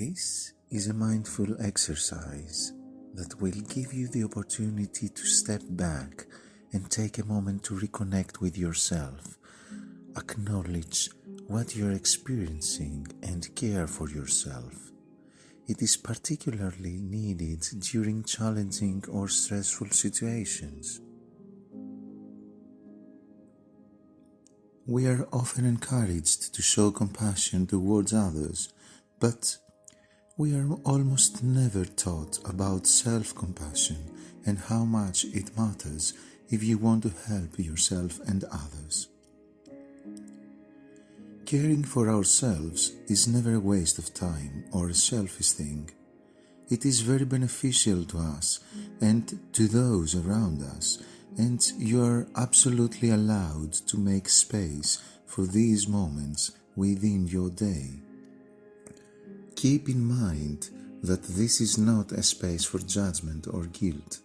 This is a mindful exercise that will give you the opportunity to step back and take a moment to reconnect with yourself, acknowledge what you're experiencing and care for yourself. It is particularly needed during challenging or stressful situations. We are often encouraged to show compassion towards others, but we are almost never taught about self-compassion and how much it matters if you want to help yourself and others. Caring for ourselves is never a waste of time or a selfish thing. It is very beneficial to us and to those around us, and you are absolutely allowed to make space for these moments within your day. Keep in mind that this is not a space for judgment or guilt.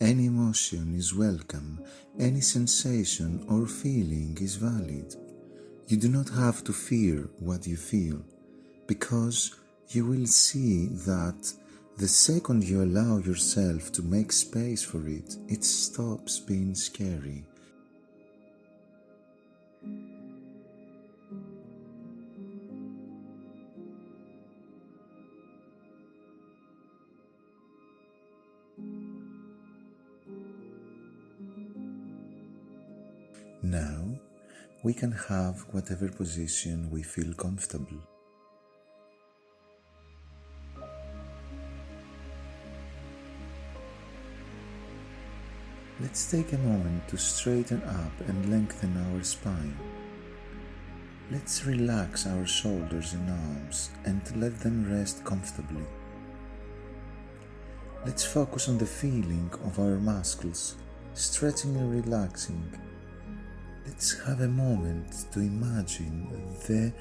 Any emotion is welcome, any sensation or feeling is valid. You do not have to fear what you feel, because you will see that the second you allow yourself to make space for it, it stops being scary. Now, we can have whatever position we feel comfortable. Let's take a moment to straighten up and lengthen our spine. Let's relax our shoulders and arms and let them rest comfortably. Let's focus on the feeling of our muscles, stretching and relaxing. Let's have a moment to imagine the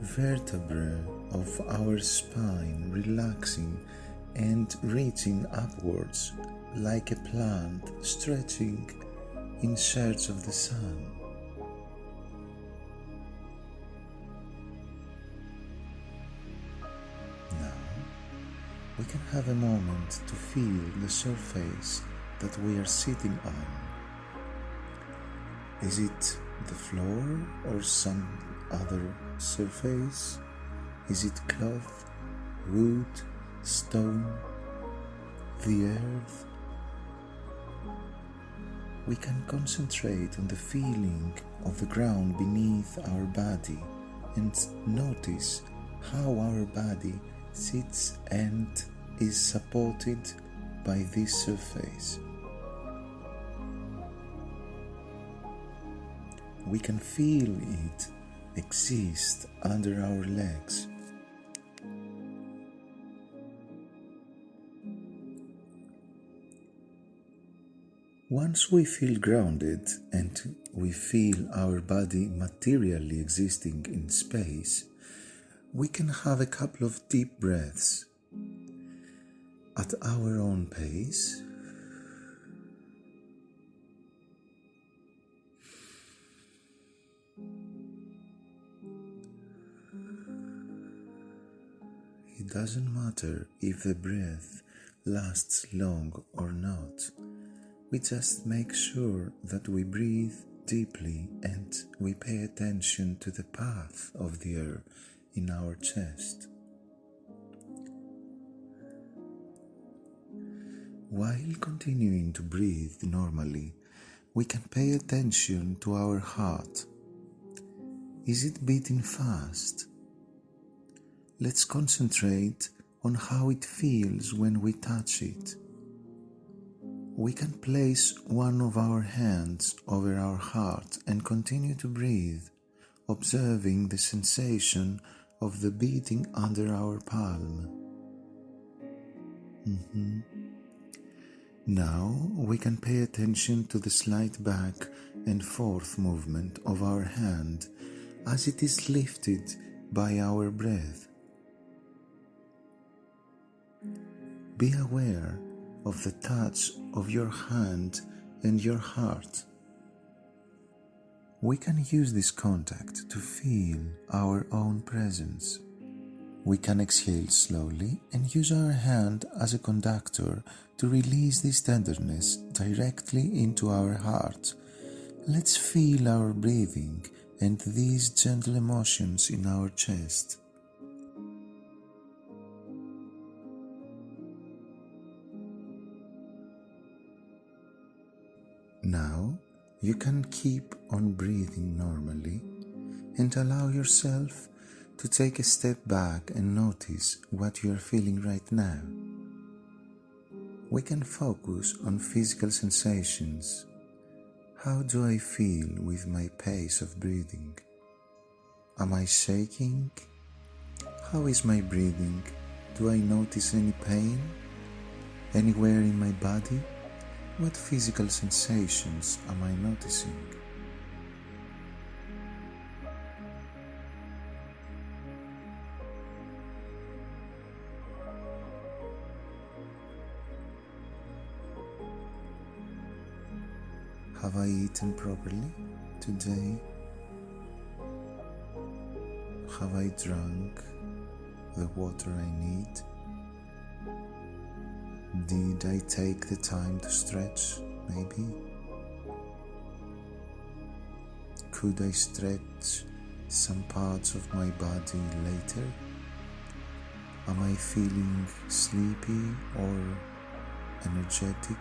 vertebrae of our spine relaxing and reaching upwards like a plant stretching in search of the sun. Now, we can have a moment to feel the surface that we are sitting on. Is it the floor or some other surface? Is it cloth, wood, stone, the earth? We can concentrate on the feeling of the ground beneath our body and notice how our body sits and is supported by this surface. We can feel it exist under our legs. Once we feel grounded and we feel our body materially existing in space, we can have a couple of deep breaths at our own pace. It doesn't matter if the breath lasts long or not. We just make sure that we breathe deeply and we pay attention to the path of the air in our chest. While continuing to breathe normally, we can pay attention to our heart. Is it beating fast? Let's concentrate on how it feels when we touch it. We can place one of our hands over our heart and continue to breathe, observing the sensation of the beating under our palm. Now we can pay attention to the slight back and forth movement of our hand as it is lifted by our breath. Be aware of the touch of your hand and your heart. We can use this contact to feel our own presence. We can exhale slowly and use our hand as a conductor to release this tenderness directly into our heart. Let's feel our breathing and these gentle emotions in our chest. Now, you can keep on breathing normally and allow yourself to take a step back and notice what you are feeling right now. We can focus on physical sensations. How do I feel with my pace of breathing? Am I shaking? How is my breathing? Do I notice any pain? Anywhere in my body? What physical sensations am I noticing? Have I eaten properly today? Have I drunk the water I need? Did I take the time to stretch, maybe? Could I stretch some parts of my body later? Am I feeling sleepy or energetic?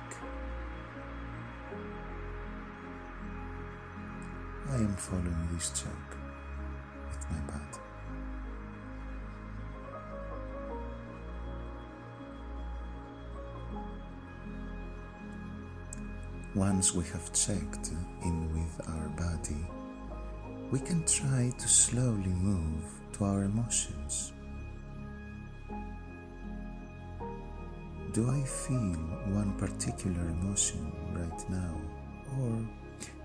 I am following this check with my body. Once we have checked in with our body, we can try to slowly move to our emotions. Do I feel one particular emotion right now, or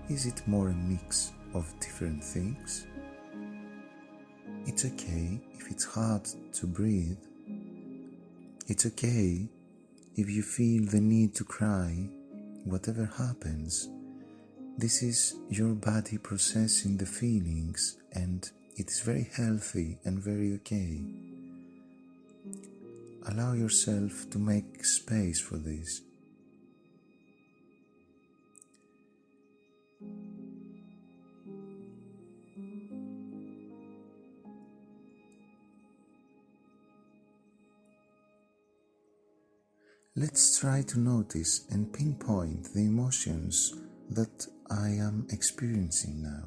is it more a mix of different things? It's okay if it's hard to breathe. It's okay if you feel the need to cry. Whatever happens, this is your body processing the feelings, and it is very healthy and very okay. Allow yourself to make space for this. Let's try to notice and pinpoint the emotions that I am experiencing now.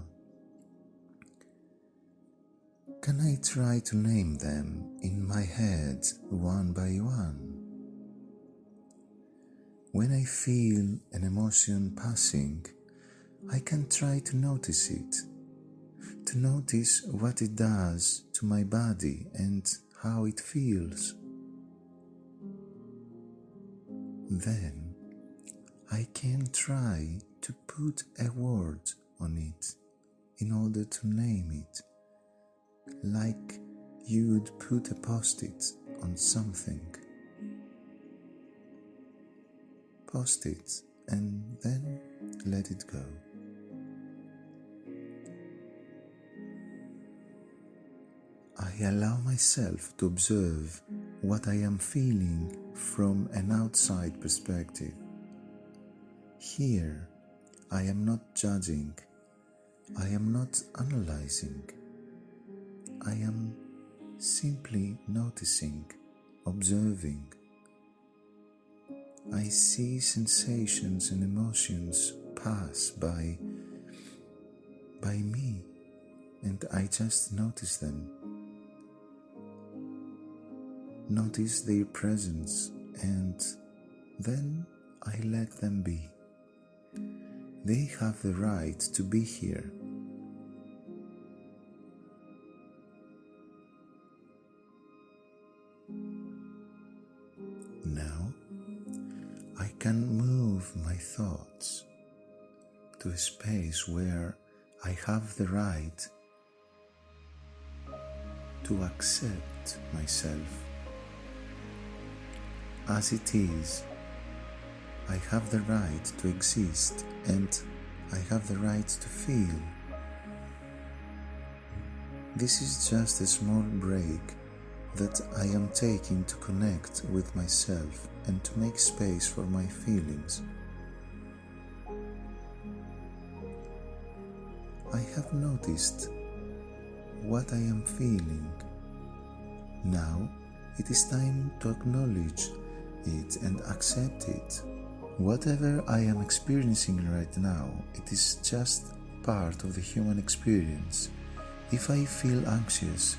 Can I try to name them in my head one by one? When I feel an emotion passing, I can try to notice it, to notice what it does to my body and how it feels. Then I can try to put a word on it in order to name it, like you would put a post-it on something. Post it and then let it go. I allow myself to observe what I am feeling from an outside perspective. Here, I am not judging, I am not analyzing, I am simply noticing, observing. I see sensations and emotions pass by me, and I just notice them. Notice their presence, and then I let them be. They have the right to be here. Now, I can move my thoughts to a space where I have the right to accept myself as it is. I have the right to exist, and I have the right to feel. This is just a small break that I am taking to connect with myself and to make space for my feelings. I have noticed what I am feeling. Now it is time to acknowledge it and accept it. Whatever I am experiencing right now, it is just part of the human experience. If I feel anxious,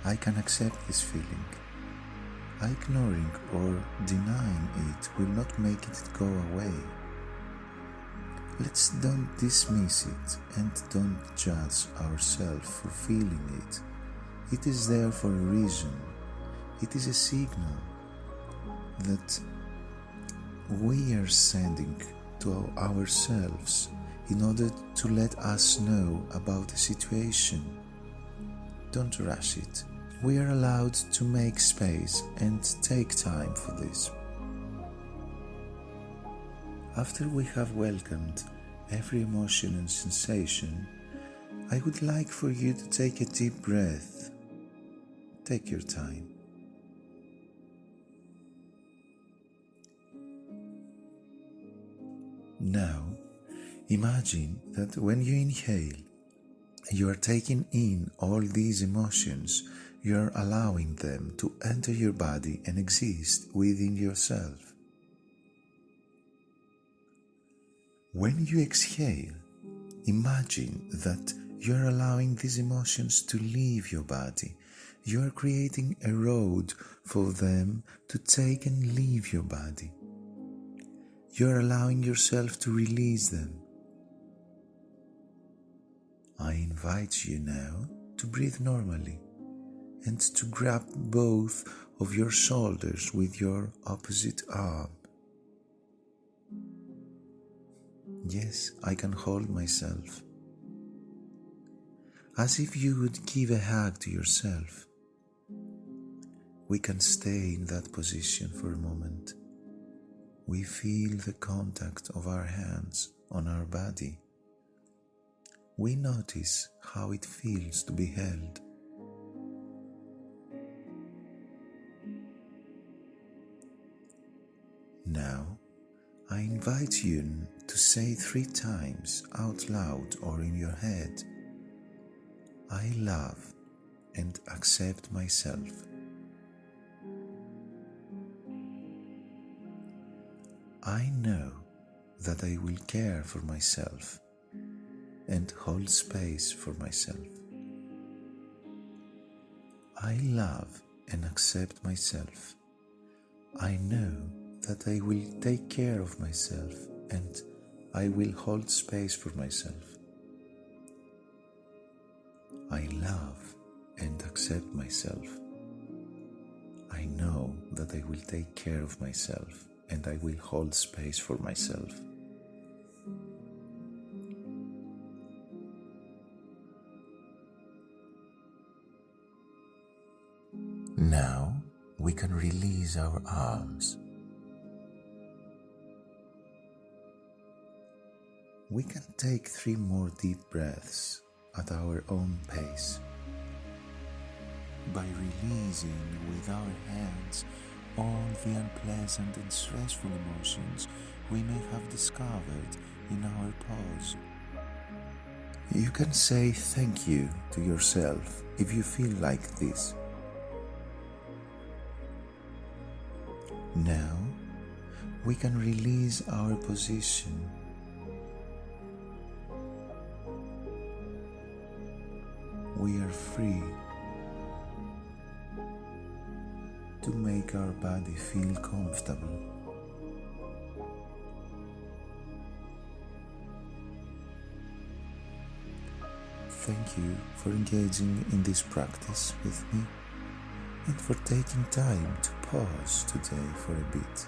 I can accept this feeling. Ignoring or denying it will not make it go away. Let's don't dismiss it and don't judge ourselves for feeling it. It is there for a reason. It is a signal that we are sending to ourselves in order to let us know about the situation. Don't rush it. We are allowed to make space and take time for this. After we have welcomed every emotion and sensation, I would like for you to take a deep breath. Take your time. Now, imagine that when you inhale, you are taking in all these emotions, you are allowing them to enter your body and exist within yourself. When you exhale, imagine that you are allowing these emotions to leave your body. You are creating a road for them to take and leave your body. You are allowing yourself to release them. I invite you now to breathe normally and to grab both of your shoulders with your opposite arm. Yes, I can hold myself. As if you would give a hug to yourself. We can stay in that position for a moment. We feel the contact of our hands on our body. We notice how it feels to be held. Now, I invite you to say 3 times out loud or in your head, I love and accept myself. I know that I will care for myself and hold space for myself. I love and accept myself. I know that I will take care of myself and I will hold space for myself. I love and accept myself. I know that I will take care of myself and I will hold space for myself. Now we can release our arms. We can take 3 more deep breaths at our own pace. By releasing with our hands all the unpleasant and stressful emotions we may have discovered in our pause. You can say thank you to yourself if you feel like this. Now we can release our position. We are free to make our body feel comfortable. Thank you for engaging in this practice with me and for taking time to pause today for a bit.